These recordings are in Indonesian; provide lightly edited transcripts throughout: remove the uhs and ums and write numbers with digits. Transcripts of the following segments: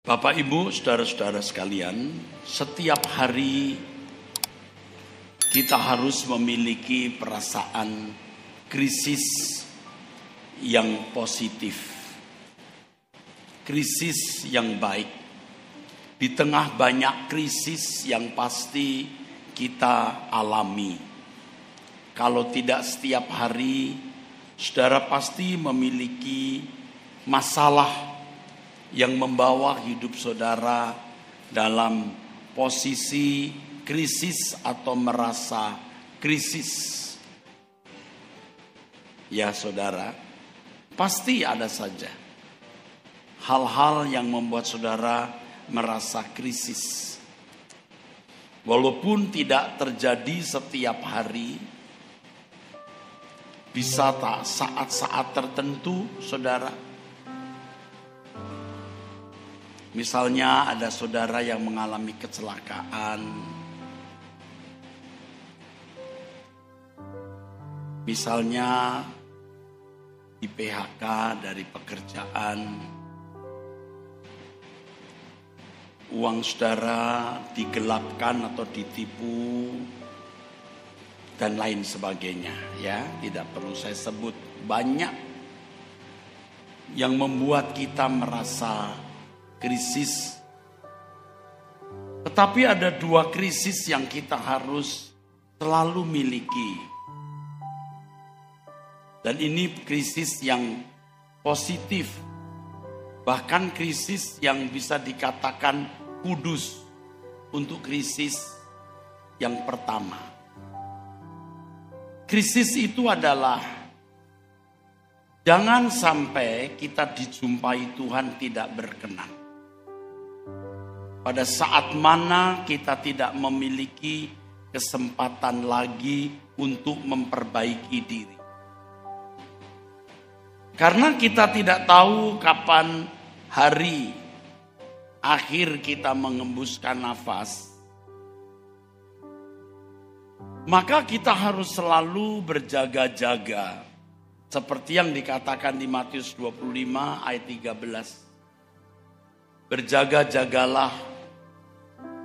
Bapak, Ibu, saudara-saudara sekalian, setiap hari kita harus memiliki perasaan krisis yang positif, krisis yang baik. Di tengah banyak krisis yang pasti kita alami, kalau tidak setiap hari, saudara pasti memiliki masalah yang membawa hidup saudara dalam posisi krisis atau merasa krisis. Ya saudara, pasti ada saja hal-hal yang membuat saudara merasa krisis. Walaupun tidak terjadi setiap hari, bisa tak saat-saat tertentu saudara. Misalnya ada saudara yang mengalami kecelakaan, misalnya di PHK dari pekerjaan, uang saudara digelapkan atau ditipu, dan lain sebagainya. Ya, tidak perlu saya sebut, banyak yang membuat kita merasa krisis. Tetapi ada dua krisis yang kita harus selalu miliki. Dan ini krisis yang positif. Bahkan krisis yang bisa dikatakan kudus untuk krisis yang pertama. Krisis itu adalah jangan sampai kita dijumpai Tuhan tidak berkenan. Pada saat mana kita tidak memiliki kesempatan lagi untuk memperbaiki diri. Karena kita tidak tahu kapan hari akhir kita mengembuskan nafas, maka kita harus selalu berjaga-jaga. Seperti yang dikatakan di Matius 25 ayat 13. Berjaga-jagalah,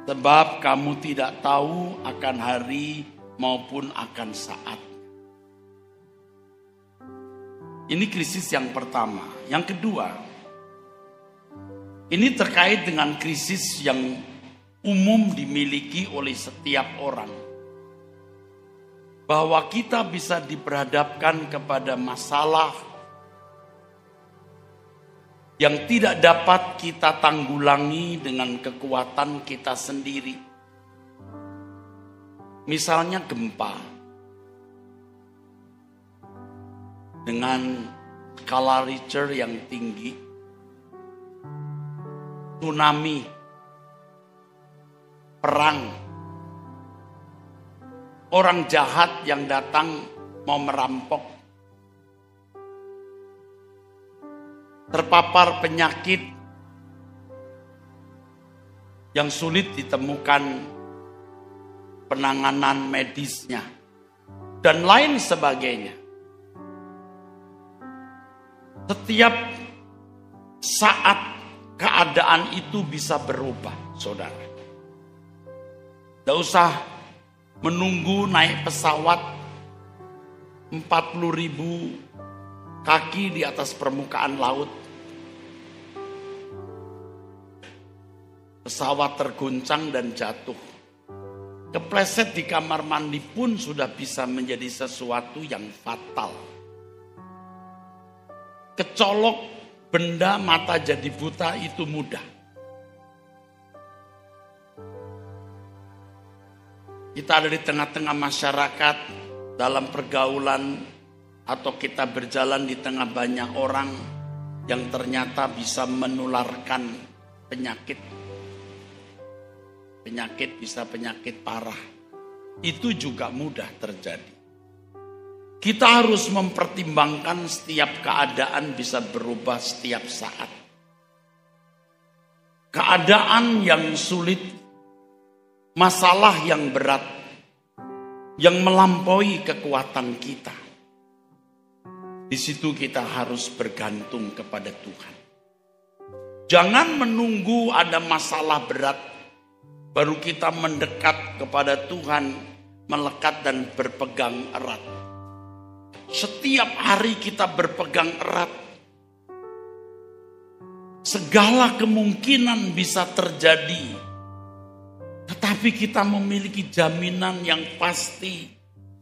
sebab kamu tidak tahu akan hari maupun akan saat. Ini krisis yang pertama. Yang kedua, ini terkait dengan krisis yang umum dimiliki oleh setiap orang. Bahwa kita bisa diperhadapkan kepada masalah yang tidak dapat kita tanggulangi dengan kekuatan kita sendiri. Misalnya gempa dengan skala Richter yang tinggi, tsunami, perang, orang jahat yang datang mau merampok, terpapar penyakit yang sulit ditemukan penanganan medisnya, dan lain sebagainya. Setiap saat keadaan itu bisa berubah, saudara. Tidak usah menunggu naik pesawat 40.000 kaki di atas permukaan laut. Pesawat terguncang dan jatuh. Kepleset di kamar mandi pun sudah bisa menjadi sesuatu yang fatal. Kecolok benda mata jadi buta itu mudah. Kita ada di tengah-tengah masyarakat dalam pergaulan, atau kita berjalan di tengah banyak orang yang ternyata bisa menularkan penyakit. Penyakit bisa penyakit parah. Itu juga mudah terjadi. Kita harus mempertimbangkan setiap keadaan bisa berubah setiap saat. Keadaan yang sulit, masalah yang berat, yang melampaui kekuatan kita. Di situ kita harus bergantung kepada Tuhan. Jangan menunggu ada masalah berat baru kita mendekat kepada Tuhan, melekat dan berpegang erat. Setiap hari kita berpegang erat. Segala kemungkinan bisa terjadi. Tetapi kita memiliki jaminan yang pasti.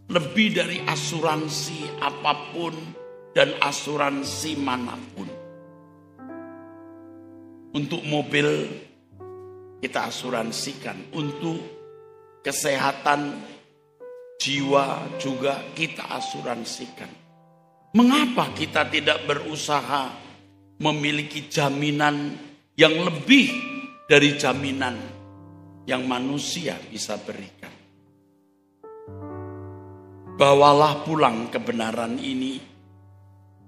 Lebih dari asuransi apapun dan asuransi manapun. Untuk mobil kita asuransikan. Untuk kesehatan jiwa juga kita asuransikan. Mengapa kita tidak berusaha memiliki jaminan yang lebih dari jaminan yang manusia bisa berikan? Bawalah pulang kebenaran ini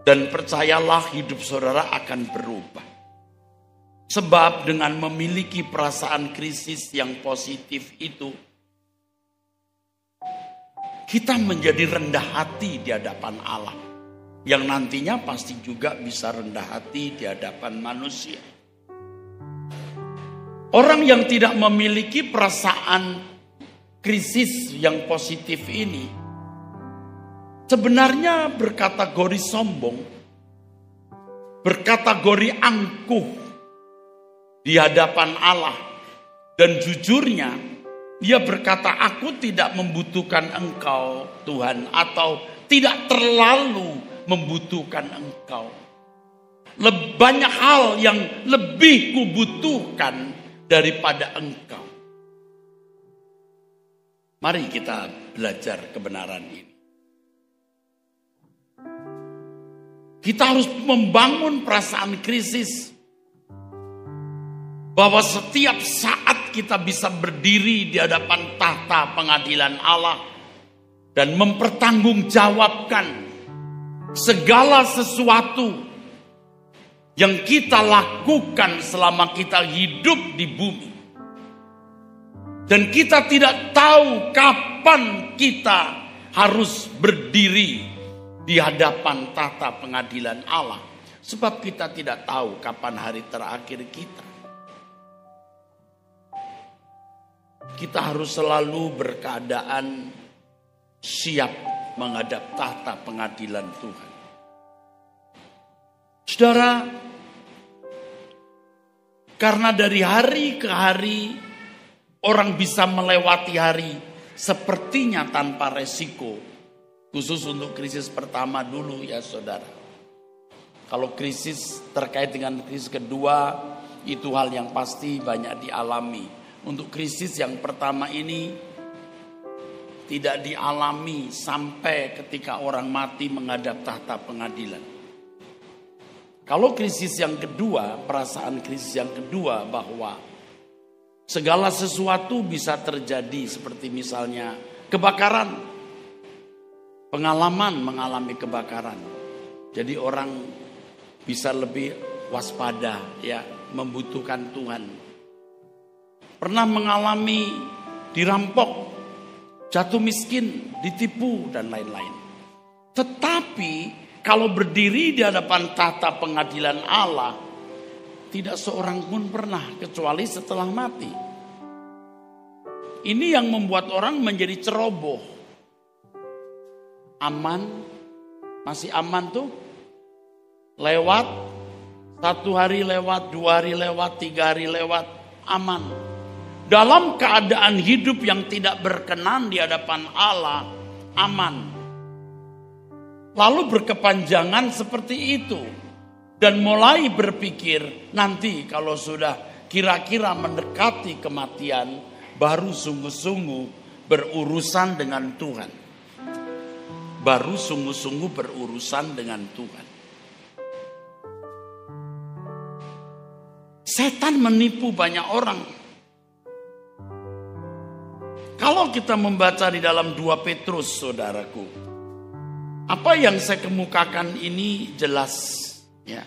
dan percayalah hidup saudara akan berubah. Sebab dengan memiliki perasaan krisis yang positif itu, kita menjadi rendah hati di hadapan Allah. Yang nantinya pasti juga bisa rendah hati di hadapan manusia. Orang yang tidak memiliki perasaan krisis yang positif ini sebenarnya berkategori sombong, berkategori angkuh di hadapan Allah. Dan jujurnya, dia berkata, aku tidak membutuhkan engkau Tuhan, atau tidak terlalu membutuhkan engkau. Banyak hal yang lebih kubutuhkan daripada engkau. Mari kita belajar kebenaran ini. Kita harus membangun perasaan krisis. Bahwa setiap saat kita bisa berdiri di hadapan tahta pengadilan Allah. Dan mempertanggungjawabkan segala sesuatu yang kita lakukan selama kita hidup di bumi. Dan kita tidak tahu kapan kita harus berdiri di hadapan tahta pengadilan Allah. Sebab kita tidak tahu kapan hari terakhir kita. Kita harus selalu berkeadaan siap menghadap tahta pengadilan Tuhan. Saudara, karena dari hari ke hari orang bisa melewati hari sepertinya tanpa resiko. Khusus untuk krisis pertama dulu ya saudara. Kalau krisis terkait dengan krisis kedua, itu hal yang pasti banyak dialami. Untuk krisis yang pertama ini tidak dialami sampai ketika orang mati menghadap tahta pengadilan. Kalau krisis yang kedua, perasaan krisis yang kedua bahwa segala sesuatu bisa terjadi seperti misalnya kebakaran. Pengalaman mengalami kebakaran. Jadi orang bisa lebih waspada ya, membutuhkan Tuhan. Pernah mengalami dirampok, jatuh miskin, ditipu dan lain-lain. Tetapi kalau berdiri di hadapan tahta pengadilan Allah, tidak seorang pun pernah kecuali setelah mati. Ini yang membuat orang menjadi ceroboh. Aman, masih aman tuh. Lewat, 1 hari lewat, 2 hari lewat, 3 hari lewat, aman. Dalam keadaan hidup yang tidak berkenan di hadapan Allah, aman. Lalu berkepanjangan seperti itu. Dan mulai berpikir, nanti kalau sudah kira-kira mendekati kematian, baru sungguh-sungguh berurusan dengan Tuhan. Baru sungguh-sungguh berurusan dengan Tuhan. Setan menipu banyak orang. Kalau kita membaca di dalam 2 Petrus, saudaraku, apa yang saya kemukakan ini jelas. Ya.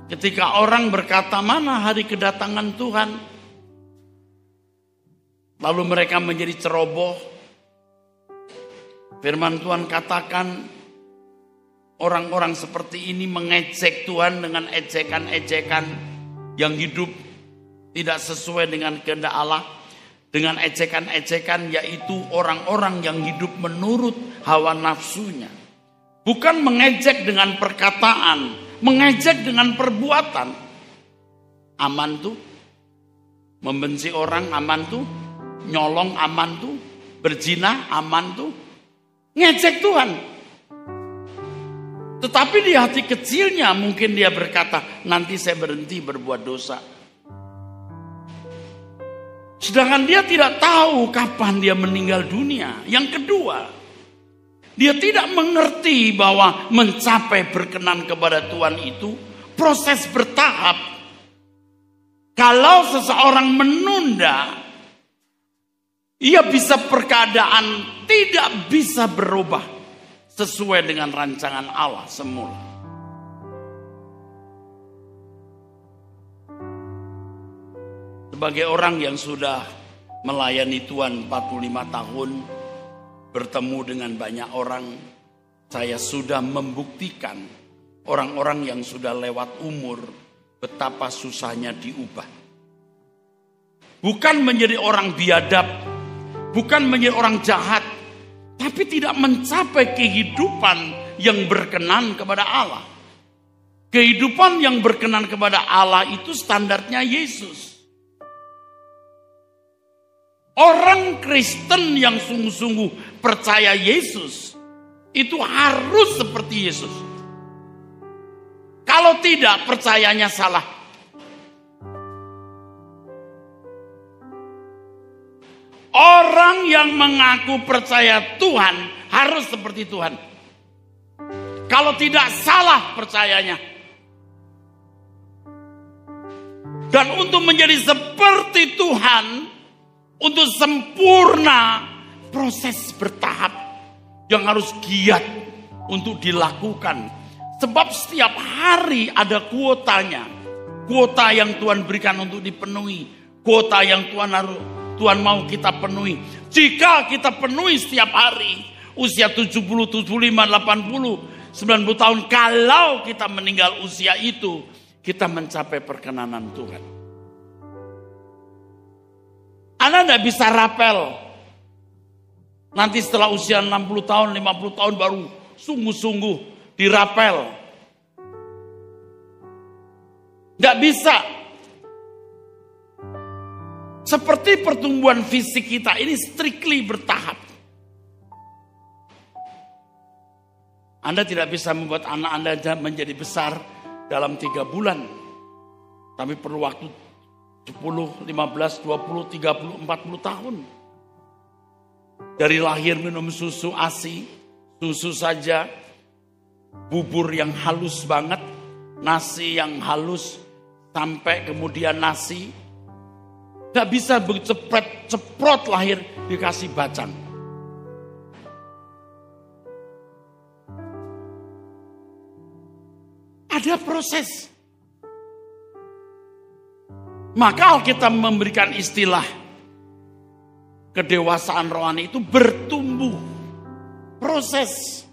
Ketika orang berkata, mana hari kedatangan Tuhan? Lalu mereka menjadi ceroboh. Firman Tuhan katakan, orang-orang seperti ini mengejek Tuhan dengan ejekan-ejekan yang hidup tidak sesuai dengan kehendak Allah. Dengan ejekan-ejekan yaitu orang-orang yang hidup menurut hawa nafsunya. Bukan mengejek dengan perkataan, mengejek dengan perbuatan. Aman tuh. Membenci orang aman tuh. Nyolong aman tuh. Berzina aman tuh. Ngejek Tuhan. Tetapi di hati kecilnya mungkin dia berkata, nanti saya berhenti berbuat dosa. Sedangkan dia tidak tahu kapan dia meninggal dunia. Yang kedua, dia tidak mengerti bahwa mencapai berkenan kepada Tuhan itu proses bertahap. Kalau seseorang menunda, ia bisa berkeadaan tidak bisa berubah sesuai dengan rancangan Allah semula. Sebagai orang yang sudah melayani Tuhan 45 tahun, bertemu dengan banyak orang, saya sudah membuktikan orang-orang yang sudah lewat umur betapa susahnya diubah. Bukan menjadi orang biadab, bukan menjadi orang jahat, tapi tidak mencapai kehidupan yang berkenan kepada Allah. Kehidupan yang berkenan kepada Allah itu standarnya Yesus. Orang Kristen yang sungguh-sungguh percaya Yesus itu harus seperti Yesus. Kalau tidak, percayanya salah. Orang yang mengaku percaya Tuhan harus seperti Tuhan. Kalau tidak, salah percayanya. Dan untuk menjadi seperti Tuhan, untuk sempurna, proses bertahap yang harus giat untuk dilakukan. Sebab setiap hari ada kuotanya. Kuota yang Tuhan berikan untuk dipenuhi. Kuota yang Tuhan mau kita penuhi. Jika kita penuhi setiap hari, usia 70, 75, 80, 90 tahun, kalau kita meninggal usia itu, kita mencapai perkenanan Tuhan. Anda tidak bisa rapel. Nanti setelah usia 60 tahun, 50 tahun baru sungguh-sungguh dirapel. Tidak bisa. Seperti pertumbuhan fisik kita, ini strictly bertahap. Anda tidak bisa membuat anak Anda menjadi besar dalam 3 bulan. Tapi perlu waktu 10, 15, 20, 30, 40 tahun. Dari lahir minum susu ASI, susu saja, bubur yang halus banget, nasi yang halus, sampai kemudian nasi. Gak bisa ceprot lahir dikasih bacang. Ada proses. Maka Alkitab memberikan istilah kedewasaan rohani itu bertumbuh. Proses.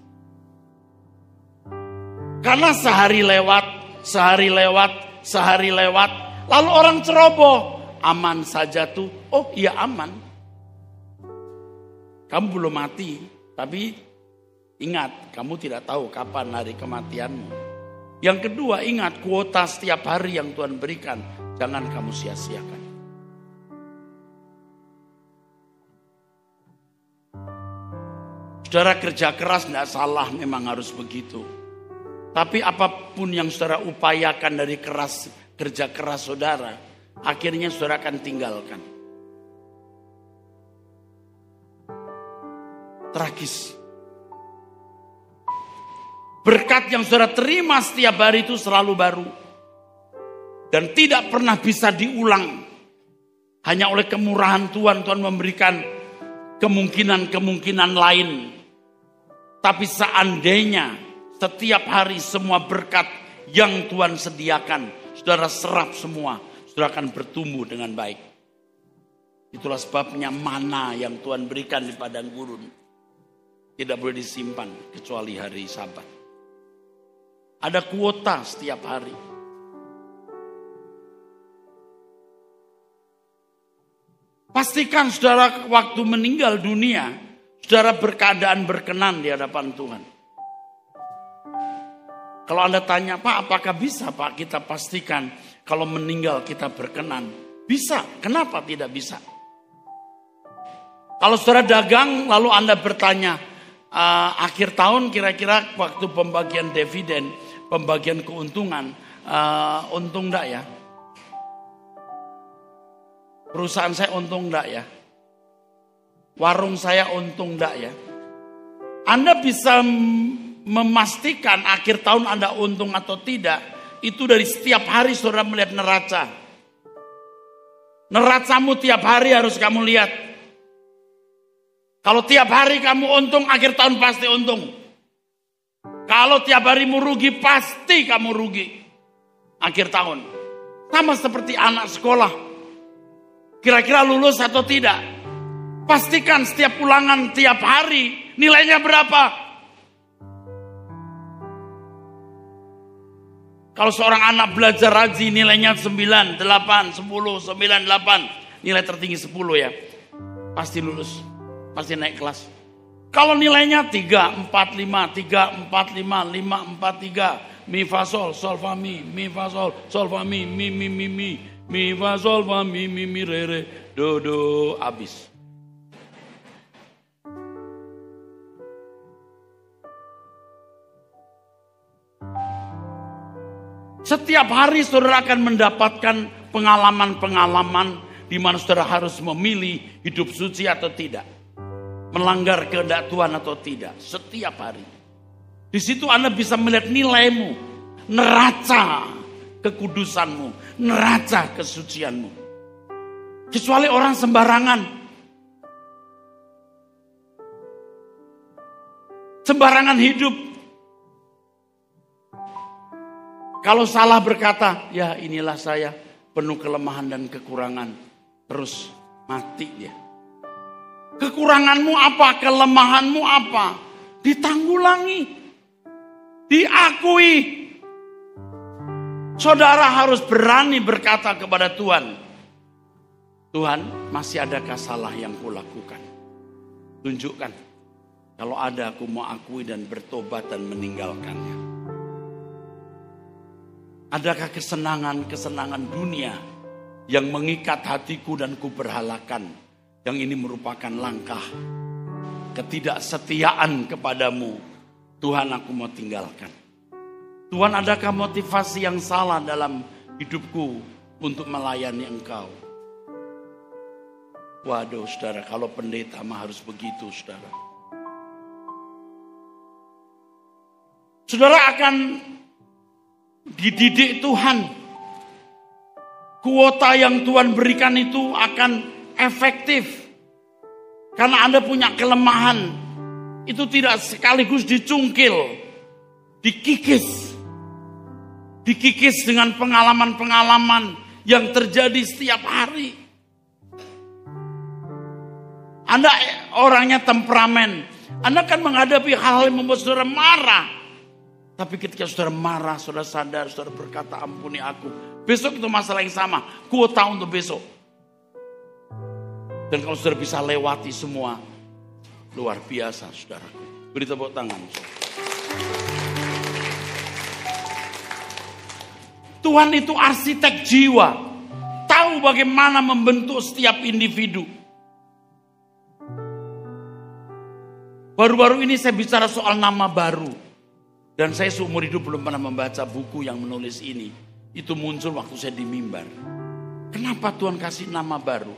Karena sehari lewat, lalu orang ceroboh. Aman saja tuh, oh iya aman. Kamu belum mati, tapi ingat, kamu tidak tahu kapan hari kematianmu. Yang kedua, ingat kuota setiap hari yang Tuhan berikan. Jangan kamu sia-siakan. Saudara, kerja keras tidak salah, memang harus begitu. Tapi apapun yang saudara upayakan dari kerja keras saudara, akhirnya saudara akan tinggalkan. Tragis. Berkat yang saudara terima setiap hari itu selalu baru. Dan tidak pernah bisa diulang. Hanya oleh kemurahan Tuhan, Tuhan memberikan kemungkinan-kemungkinan lain. Tapi seandainya setiap hari semua berkat yang Tuhan sediakan, saudara serap semua, saudara akan bertumbuh dengan baik. Itulah sebabnya mana yang Tuhan berikan di padang gurun tidak boleh disimpan kecuali hari Sabat. Ada kuota setiap hari. Pastikan saudara waktu meninggal dunia, saudara berkeadaan berkenan di hadapan Tuhan. Kalau Anda tanya, Pak, apakah bisa Pak kita pastikan kalau meninggal kita berkenan? Bisa, kenapa tidak bisa? Kalau saudara dagang lalu Anda bertanya, akhir tahun kira-kira waktu pembagian dividen, pembagian keuntungan, untung enggak ya? Perusahaan saya untung enggak ya? Warung saya untung enggak ya? Anda bisa memastikan akhir tahun Anda untung atau tidak, itu dari setiap hari saudara melihat neraca. Neracamu tiap hari harus kamu lihat. Kalau tiap hari kamu untung, akhir tahun pasti untung. Kalau tiap harimu rugi, pasti kamu rugi akhir tahun. Sama seperti anak sekolah. Kira-kira lulus atau tidak? Pastikan setiap ulangan tiap hari nilainya berapa. Kalau seorang anak belajar rajin nilainya 9, 8, 10, 9, 8. Nilai tertinggi 10 ya. Pasti lulus. Pasti naik kelas. Kalau nilainya 3, 4, 5, 3, 4, 5, 5, 4, 3. Mi, fa, sol, fa, mi, fa, sol, fa, mi, mi, fa, sol, fa, mi, re, re, do, abis. Setiap hari saudara akan mendapatkan pengalaman-pengalaman di mana saudara harus memilih hidup suci atau tidak. Melanggar kehendak Tuhan atau tidak. Setiap hari. Di situ Anda bisa melihat nilaimu. Neraca kekudusanmu. Neraca kesucianmu. Kecuali orang sembarangan. Sembarangan hidup. Kalau salah berkata, ya inilah saya penuh kelemahan dan kekurangan. Terus mati dia. Kekuranganmu apa? Kelemahanmu apa? Ditanggulangi. Diakui. Saudara harus berani berkata kepada Tuhan. Tuhan, masih adakah salah yang kulakukan? Tunjukkan. Kalau ada, aku mau akui dan bertobat dan meninggalkannya. Adakah kesenangan-kesenangan dunia yang mengikat hatiku dan kuberhalakan? Yang ini merupakan langkah ketidaksetiaan kepadamu. Tuhan, aku mau tinggalkan. Tuhan, adakah motivasi yang salah dalam hidupku untuk melayani Engkau? Waduh saudara, kalau pendeta mah harus begitu saudara. Saudara akan dididik Tuhan. Kuota yang Tuhan berikan itu akan efektif. Karena Anda punya kelemahan. Itu tidak sekaligus dicungkil. Dikikis. Dikikis dengan pengalaman-pengalaman yang terjadi setiap hari. Anda orangnya temperamen. Anda kan menghadapi hal-hal yang membuat saudara marah. Tapi ketika saudara marah, saudara sadar, saudara berkata ampuni aku. Besok itu masalah yang sama. Kuota untuk besok. Dan kalau saudara bisa lewati semua, luar biasa saudaraku. Beri tepuk tangan. Tuhan itu arsitek jiwa. Tahu bagaimana membentuk setiap individu. Baru-baru ini saya bicara soal nama baru. Dan saya seumur hidup belum pernah membaca buku yang menulis ini. Itu muncul waktu saya di mimbar. Kenapa Tuhan kasih nama baru?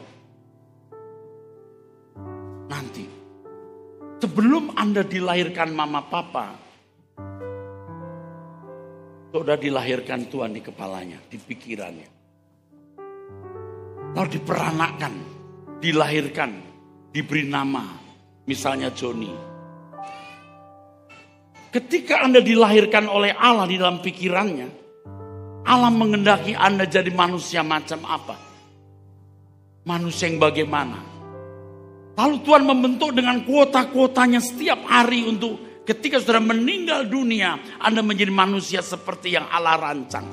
Nanti, sebelum Anda dilahirkan mama papa, sudah dilahirkan Tuhan di kepalanya, di pikirannya. Lalu diperanakkan, dilahirkan, diberi nama, misalnya Joni. Ketika Anda dilahirkan oleh Allah di dalam pikirannya, Allah mengendaki Anda jadi manusia macam apa? Manusia yang bagaimana? Lalu Tuhan membentuk dengan kuota-kuotanya setiap hari untuk Ketika saudara meninggal dunia, Anda menjadi manusia seperti yang Allah rancang.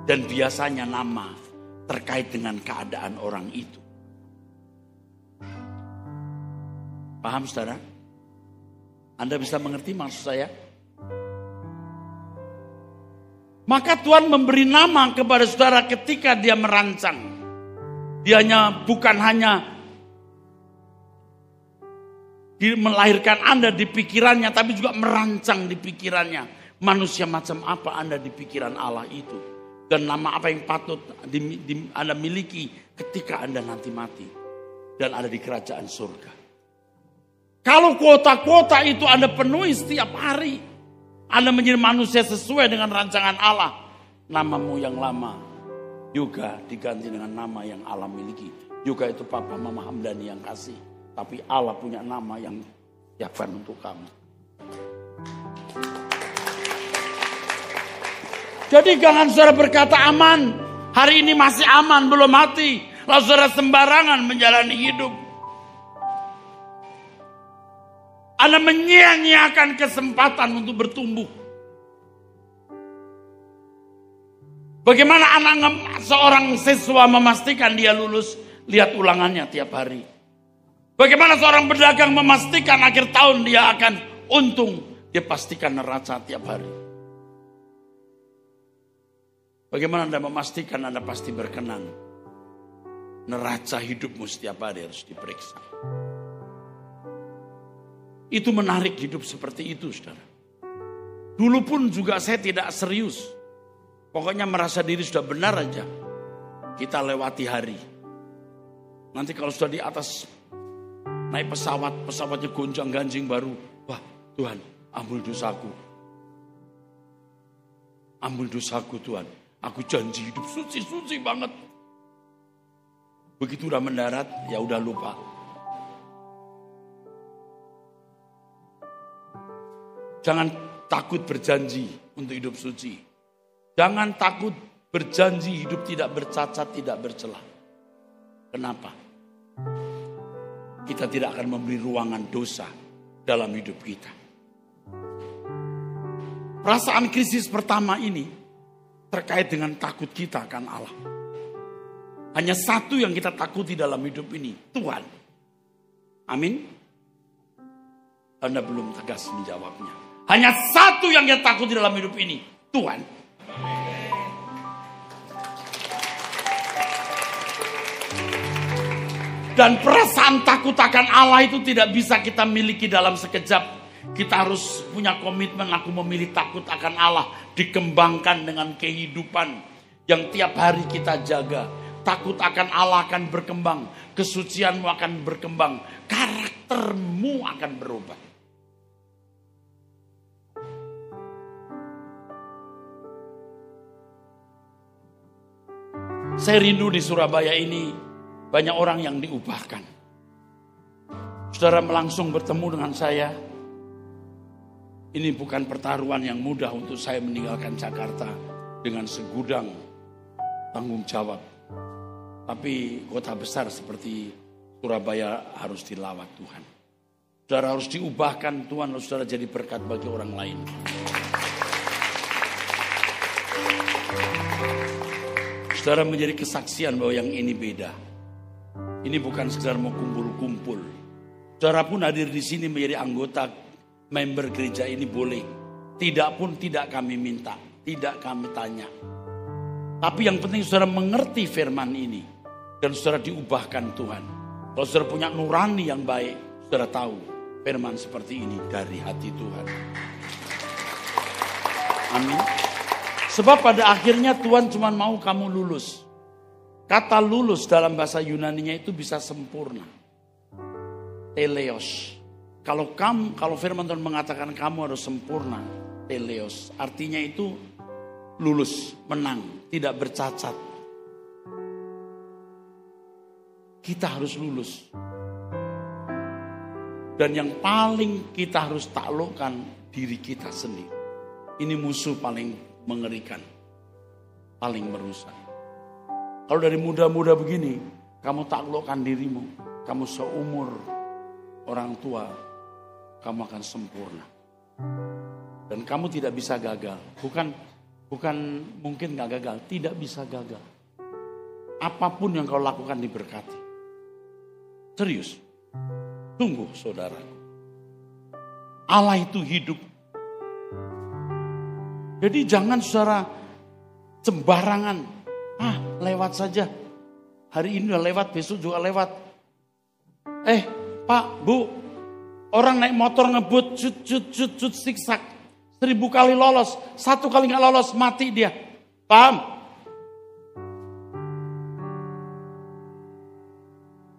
Dan biasanya nama terkait dengan keadaan orang itu. Paham saudara? Anda bisa mengerti maksud saya? Maka Tuhan memberi nama kepada saudara ketika dia merancang. Dia bukan hanya melahirkan Anda di pikirannya, tapi juga merancang di pikirannya. Manusia macam apa Anda di pikiran Allah itu. Dan nama apa yang patut Anda miliki ketika Anda nanti mati. Dan ada di kerajaan surga. Kalau kuota-kuota itu Anda penuhi setiap hari. Anda menjadi manusia sesuai dengan rancangan Allah. Namamu yang lama juga diganti dengan nama yang Allah miliki. Juga itu Papa Mama Hamdani yang kasih. Tapi Allah punya nama yang siapkan untuk kamu. Jadi jangan saudara berkata aman. Hari ini masih aman, belum mati. Lalu saudara sembarangan menjalani hidup. Anda menyia-nyiakan kesempatan untuk bertumbuh. Bagaimana seorang siswa memastikan dia lulus? Lihat ulangannya tiap hari. Bagaimana seorang pedagang memastikan akhir tahun dia akan untung? Dia pastikan neraca tiap hari. Bagaimana Anda memastikan Anda pasti berkenan? Neraca hidupmu setiap hari harus diperiksa. Itu menarik hidup seperti itu, saudara. Dulu pun juga saya tidak serius. Pokoknya merasa diri sudah benar aja. Kita lewati hari. Nanti kalau sudah di atas naik pesawat, pesawatnya gonjang-ganjing baru. Wah, Tuhan, ampun dosaku. Ampun dosaku, Tuhan. Aku janji hidup suci banget. Begitu udah mendarat, ya udah lupa. Jangan takut berjanji untuk hidup suci. Jangan takut berjanji hidup tidak bercacat, tidak bercelah. Kenapa? Kita tidak akan memberi ruangan dosa dalam hidup kita. Perasaan krisis pertama ini terkait dengan takut kita akan Allah. Hanya satu yang kita takuti dalam hidup ini, Tuhan. Amin. Anda belum tegas menjawabnya. Hanya satu yang kita takuti dalam hidup ini, Tuhan. Dan perasaan takut akan Allah itu tidak bisa kita miliki dalam sekejap. Kita harus punya komitmen, aku memilih takut akan Allah. Dikembangkan dengan kehidupan yang tiap hari kita jaga. Takut akan Allah akan berkembang. Kesucianmu akan berkembang. Karaktermu akan berubah. Saya rindu di Surabaya ini banyak orang yang diubahkan. Saudara langsung bertemu dengan saya. Ini bukan pertaruhan yang mudah untuk saya meninggalkan Jakarta dengan segudang tanggung jawab. Tapi kota besar seperti Surabaya harus dilawat Tuhan. Saudara harus diubahkan Tuhan, lalu saudara jadi berkat bagi orang lain. Saudara menjadi kesaksian bahwa yang ini beda. Ini bukan sekedar mau kumpul-kumpul. Saudara pun hadir di sini menjadi anggota member gereja ini boleh. Tidak pun tidak kami minta, tidak kami tanya. Tapi yang penting saudara mengerti firman ini. Dan saudara diubahkan Tuhan. Kalau saudara punya nurani yang baik, saudara tahu firman seperti ini dari hati Tuhan. Amin. Sebab pada akhirnya Tuhan cuma mau kamu lulus. Kata lulus dalam bahasa Yunaninya itu bisa sempurna. Teleos. Kalau firman Tuhan mengatakan kamu harus sempurna. Teleos. Artinya itu lulus, menang, tidak bercacat. Kita harus lulus. Dan yang paling kita harus taklukkan diri kita sendiri. Ini musuh paling mengerikan, paling merusak. Kalau dari muda-muda begini, kamu taklukkan dirimu, kamu seumur orang tua, kamu akan sempurna. Dan kamu tidak bisa gagal. Bukan mungkin gak gagal, tidak bisa gagal. Apapun yang kau lakukan diberkati. Serius. Tunggu saudaraku. Allah itu hidup. Jadi jangan saudara sembarangan. Lewat saja. Hari ini udah lewat, besok juga lewat. Pak, Bu, orang naik motor ngebut, cut, siksak. 1000 kali lolos, 1 kali gak lolos, mati dia. Paham?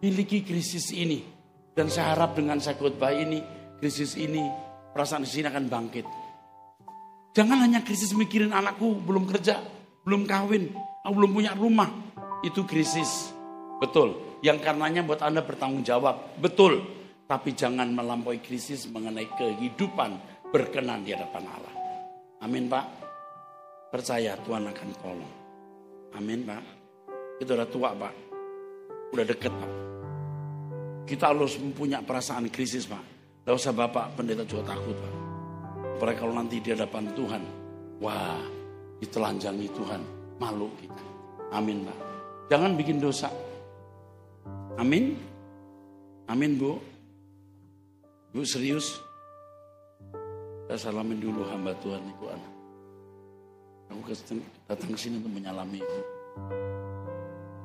Miliki krisis ini. Dan saya harap dengan saya khotbah ini, krisis ini, perasaan di sini akan bangkit. Jangan hanya krisis mikirin anakku belum kerja, belum kawin, aku belum punya rumah. Itu krisis. Betul. Yang karenanya buat Anda bertanggung jawab. Betul. Tapi jangan melampaui krisis mengenai kehidupan berkenan di hadapan Allah. Amin, Pak. Percaya Tuhan akan tolong. Amin, Pak. Itu udah tua, Pak. Udah deket, Pak. Kita harus mempunyai perasaan krisis, Pak. Gak usah Bapak pendeta juga takut, Pak. Apalagi kalau nanti di hadapan Tuhan, wah, ditelanjangi Tuhan, malu kita. Amin, Pak. Jangan bikin dosa. Amin. Amin, Bu. Bu serius. Saya salamin dulu hamba Tuhan Ibu Ana. Aku datang ke sini untuk menyalami Ibu.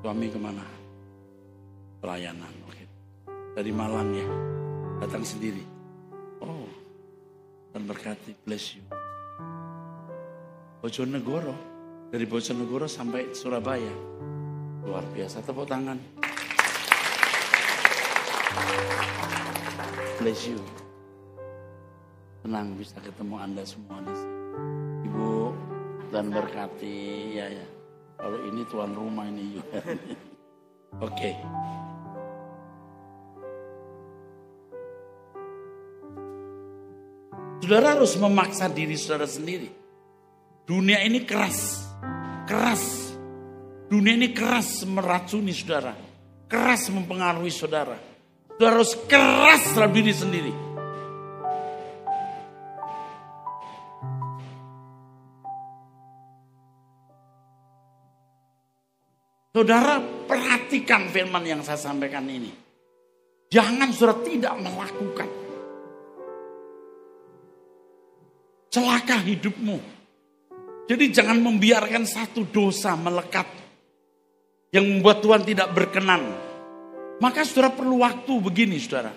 Suami kemana? Pelayanan. Oke. Dari Malang ya. Datang sendiri. Oh. Dan berkati. Bless you. Bojonegoro. Dari Bojonegoro sampai Surabaya. Luar biasa. Tepuk tangan. Bless you. Senang bisa ketemu Anda semua di sini. Ibu dan berkati ya. Kalau ini tuan rumah ini juga. Oke. Saudara harus memaksa diri saudara sendiri. Dunia ini keras. Keras. Dunia ini keras meracuni saudara. Keras mempengaruhi saudara. Saudara harus keras terhadap diri sendiri. Saudara perhatikan firman yang saya sampaikan ini. Jangan saudara tidak melakukan. Celaka hidupmu. Jadi jangan membiarkan satu dosa melekat. Yang membuat Tuhan tidak berkenan. Maka saudara perlu waktu begini saudara.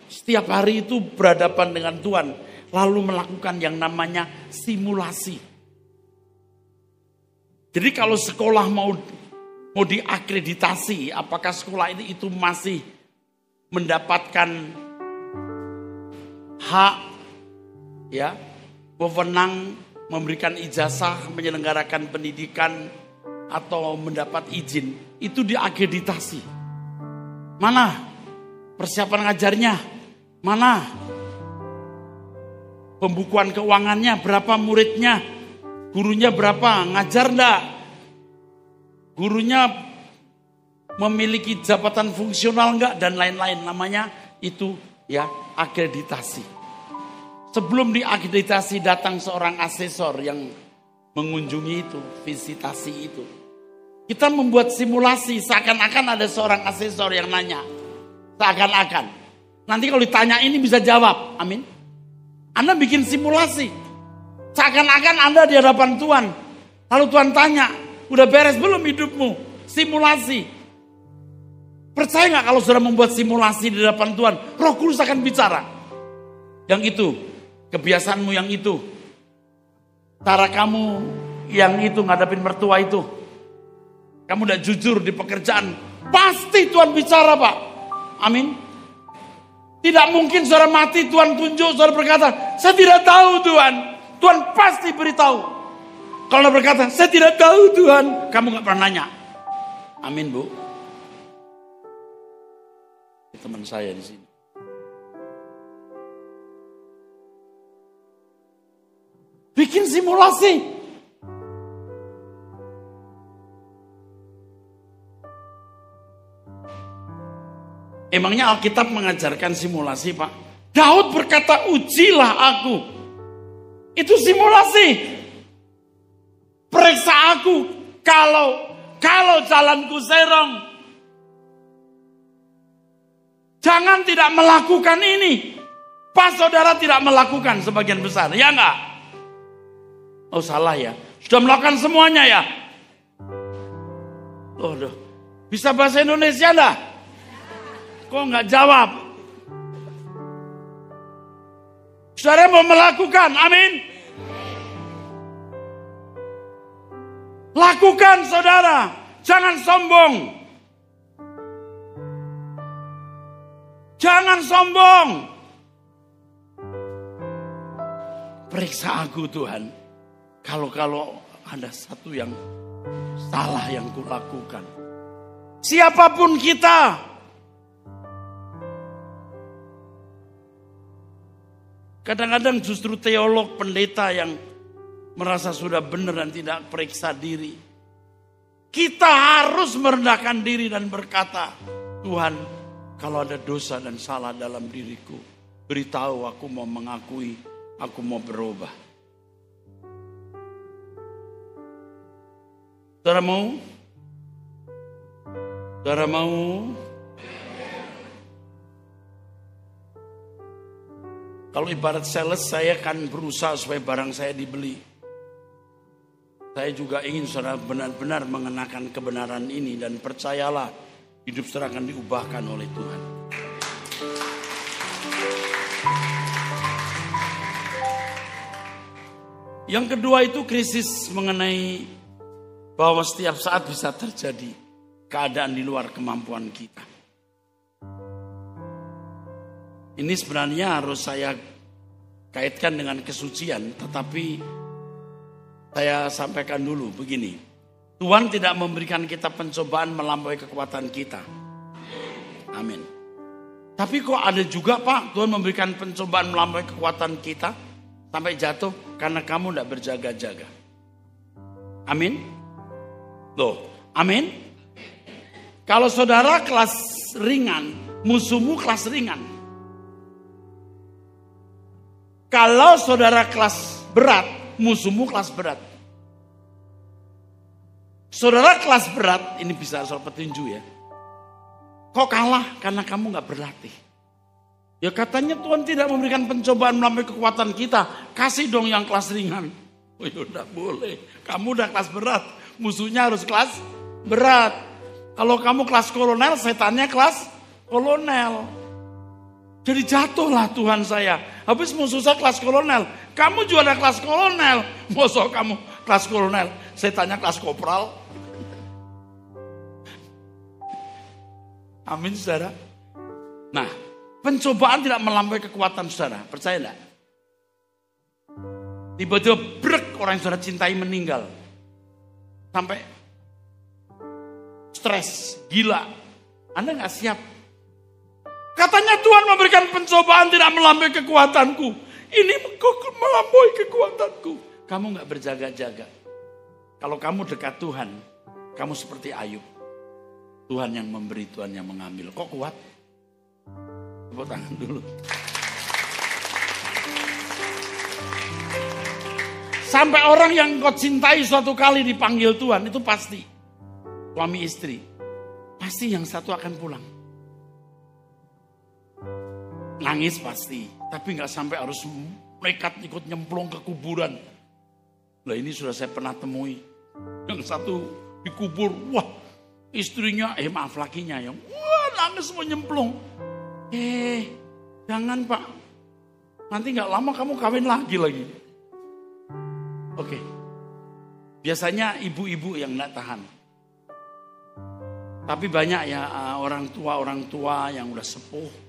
Setiap hari itu berhadapan dengan Tuhan. Lalu melakukan yang namanya simulasi. Jadi kalau sekolah mau diakreditasi, apakah sekolah ini itu masih mendapatkan hak, ya, wewenang memberikan ijazah, menyelenggarakan pendidikan atau mendapat izin, itu diakreditasi. Mana persiapan ngajarnya? Mana pembukuan keuangannya? Berapa muridnya? Gurunya berapa? Ngajar enggak? Gurunya memiliki jabatan fungsional enggak? Dan lain-lain. Namanya itu ya akreditasi. Sebelum diakreditasi datang seorang asesor yang mengunjungi itu, visitasi itu. Kita membuat simulasi seakan-akan ada seorang asesor yang nanya. Seakan-akan. Nanti kalau ditanya ini bisa jawab. Amin. Anda bikin simulasi. Seakan-akan Anda di hadapan Tuhan. Lalu Tuhan tanya, udah beres belum hidupmu? Simulasi. Percaya gak kalau sudah membuat simulasi di hadapan Tuhan? Roh Kudus akan bicara. Yang itu, kebiasaanmu yang itu. Cara kamu yang itu ngadepin mertua itu. Kamu udah jujur di pekerjaan. Pasti Tuhan bicara, Pak. Amin. Tidak mungkin saudara mati, Tuhan tunjuk, saudara berkata, saya tidak tahu Tuhan. Tuhan pasti beritahu. Kalau berkata, saya tidak tahu Tuhan. Kamu gak pernah nanya. Amin, Bu. Ini teman saya di sini. Bikin simulasi. Emangnya Alkitab mengajarkan simulasi, Pak? Daud berkata, ujilah aku. Itu simulasi. Periksa aku kalau jalanku serong. Jangan tidak melakukan ini. Pas saudara tidak melakukan sebagian besar, ya enggak? Oh salah ya, sudah melakukan semuanya ya? Oh, bisa bahasa Indonesia enggak? Kok enggak jawab? Saudara mau melakukan, amin? Lakukan saudara, jangan sombong. Jangan sombong. Periksa aku Tuhan. Kalau ada satu yang salah yang kulakukan. Siapapun kita. Kadang-kadang justru teolog, pendeta yang merasa sudah benar dan tidak periksa diri. Kita harus merendahkan diri dan berkata, Tuhan, kalau ada dosa dan salah dalam diriku, beritahu, aku mau mengakui, aku mau berubah. Saudara mau? Saudara mau? Kalau ibarat sales, saya akan berusaha supaya barang saya dibeli. Saya juga ingin saudara benar-benar mengenakan kebenaran ini. Dan percayalah, hidup saudara akan diubahkan oleh Tuhan. Yang kedua itu krisis mengenai bahwa setiap saat bisa terjadi keadaan di luar kemampuan kita. Ini sebenarnya harus saya kaitkan dengan kesucian, tetapi saya sampaikan dulu begini. Tuhan tidak memberikan kita pencobaan melampaui kekuatan kita. Amin. Tapi kok ada juga Pak, Tuhan memberikan pencobaan melampaui kekuatan kita sampai jatuh karena kamu tidak berjaga-jaga. Amin. Loh, amin. Kalau saudara kelas ringan, musuhmu kelas ringan. Kalau saudara kelas berat, musuhmu kelas berat. Saudara kelas berat, ini bisa soal petinju ya. Kok kalah? Karena kamu gak berlatih. Ya katanya Tuhan tidak memberikan pencobaan melalui kekuatan kita. Kasih dong yang kelas ringan. Oh ya udah boleh. Kamu udah kelas berat. Musuhnya harus kelas berat. Kalau kamu kelas kolonel, setannya kelas kolonel. Jadi jatuhlah Tuhan saya. Habis musuh saya kelas kolonel. Kamu juga ada kelas kolonel. Masa kamu kelas kolonel, setannya kelas kopral. Amin saudara. Nah, pencobaan tidak melampaui kekuatan saudara. Percaya enggak? Tiba-tiba brek orang yang saudara cintai meninggal. Sampai stres, gila. Anda gak siap. Katanya Tuhan memberikan pencobaan tidak melampaui kekuatanku. Ini melampaui kekuatanku. Kamu gak berjaga-jaga. Kalau kamu dekat Tuhan, kamu seperti Ayub. Tuhan yang memberi, Tuhan yang mengambil. Kok kuat? Tepuk tangan dulu. Sampai orang yang kau cintai suatu kali dipanggil Tuhan, itu pasti. Suami istri. Pasti yang satu akan pulang. Nangis pasti. Tapi gak sampai harus nekat ikut nyemplung ke kuburan. Lah ini sudah saya pernah temui. Yang satu dikubur, wah istrinya, maaf lakinya yang, wah nangis mau nyemplung. Jangan Pak. Nanti gak lama kamu kawin lagi. Oke. Biasanya ibu-ibu yang gak tahan. Tapi banyak ya orang tua yang udah sepuh.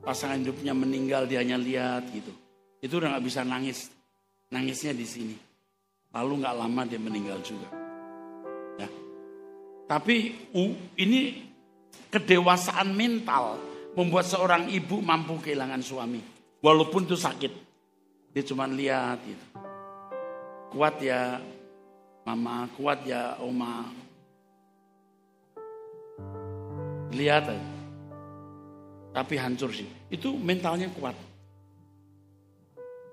Pasangan hidupnya meninggal, dia hanya lihat gitu. Itu udah gak bisa nangis. Nangisnya di sini. Lalu gak lama dia meninggal juga. Ya. Tapi ini kedewasaan mental membuat seorang ibu mampu kehilangan suami. Walaupun itu sakit. Dia cuma lihat gitu. Kuat ya mama, kuat ya oma. Lihat aja. Tapi hancur sih. Itu mentalnya kuat.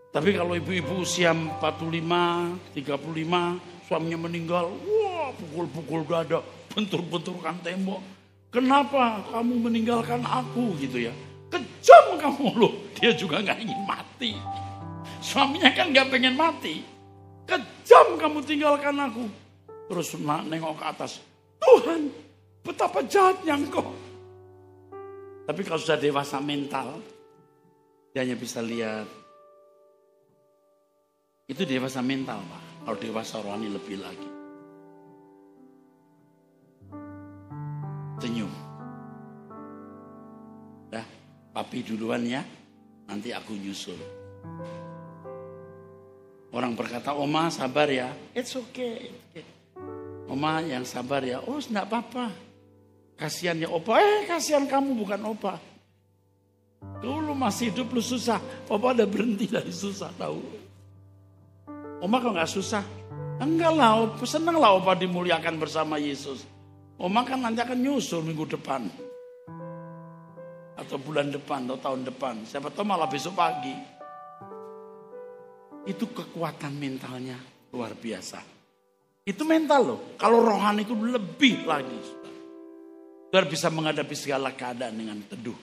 Tapi kalau ibu-ibu usia 45, 35, suaminya meninggal, wah pukul-pukul dada, bentur-benturkan tembok. Kenapa kamu meninggalkan aku gitu ya? Kejam kamu loh. Dia juga gak ingin mati. Suaminya kan gak pengen mati. Kejam kamu tinggalkan aku. Terus nengok ke atas. Tuhan, betapa jahatnya engkau. Tapi kalau sudah dewasa mental, dia hanya bisa lihat. Itu dewasa mental, Pak. Kalau dewasa rohani lebih lagi. Senyum. Dah, papi duluan ya. Nanti aku nyusul. Orang berkata, Oma sabar ya. It's okay. Oma yang sabar ya. Oh enggak apa-apa. Kasihan ya Opa. Kasihan kamu bukan Opa. Dulu masih hidup lu susah. Opa udah berhenti dari susah tahu. Oma kok gak susah? Enggak lah, senang lah Opa dimuliakan bersama Yesus. Oma kan nanti akan nyusul minggu depan. Atau bulan depan, atau tahun depan. Siapa tahu malah besok pagi. Itu kekuatan mentalnya luar biasa. Itu mental loh. Kalau rohani itu lebih lagi. Saudara bisa menghadapi segala keadaan dengan teduh.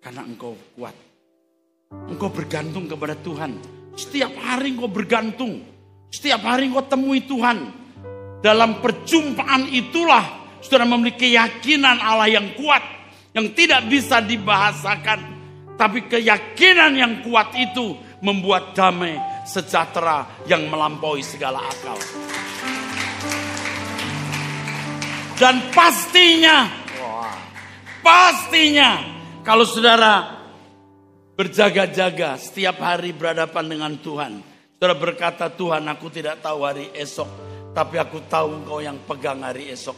Karena engkau kuat. Engkau bergantung kepada Tuhan. Setiap hari engkau bergantung. Setiap hari engkau temui Tuhan. Dalam perjumpaan itulah saudara memiliki keyakinan Allah yang kuat. Yang tidak bisa dibahasakan. Tapi keyakinan yang kuat itu membuat damai sejahtera yang melampaui segala akal. Dan pastinya kalau saudara berjaga-jaga setiap hari berhadapan dengan Tuhan. Saudara berkata, Tuhan aku tidak tahu hari esok. Tapi aku tahu engkau yang pegang hari esok.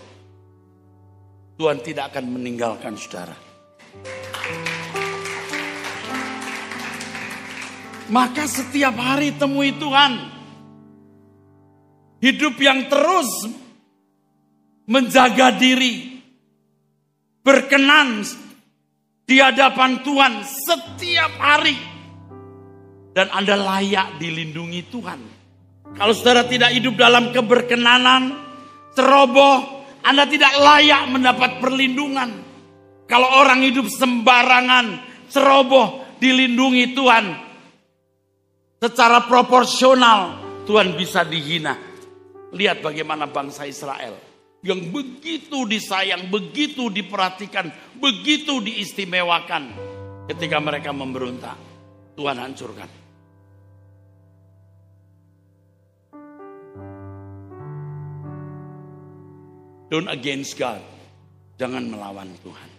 Tuhan tidak akan meninggalkan saudara. Maka setiap hari temui Tuhan. Hidup yang terus menjaga diri. Berkenan di hadapan Tuhan setiap hari. Dan Anda layak dilindungi Tuhan. Kalau saudara tidak hidup dalam keberkenanan, ceroboh, Anda tidak layak mendapat perlindungan. Kalau orang hidup sembarangan, ceroboh, dilindungi Tuhan. Secara proporsional, Tuhan bisa dihina. Lihat bagaimana bangsa Israel. Yang begitu disayang, begitu diperhatikan, begitu diistimewakan. Ketika mereka memberontak, Tuhan hancurkan. Don't against God. Jangan melawan Tuhan.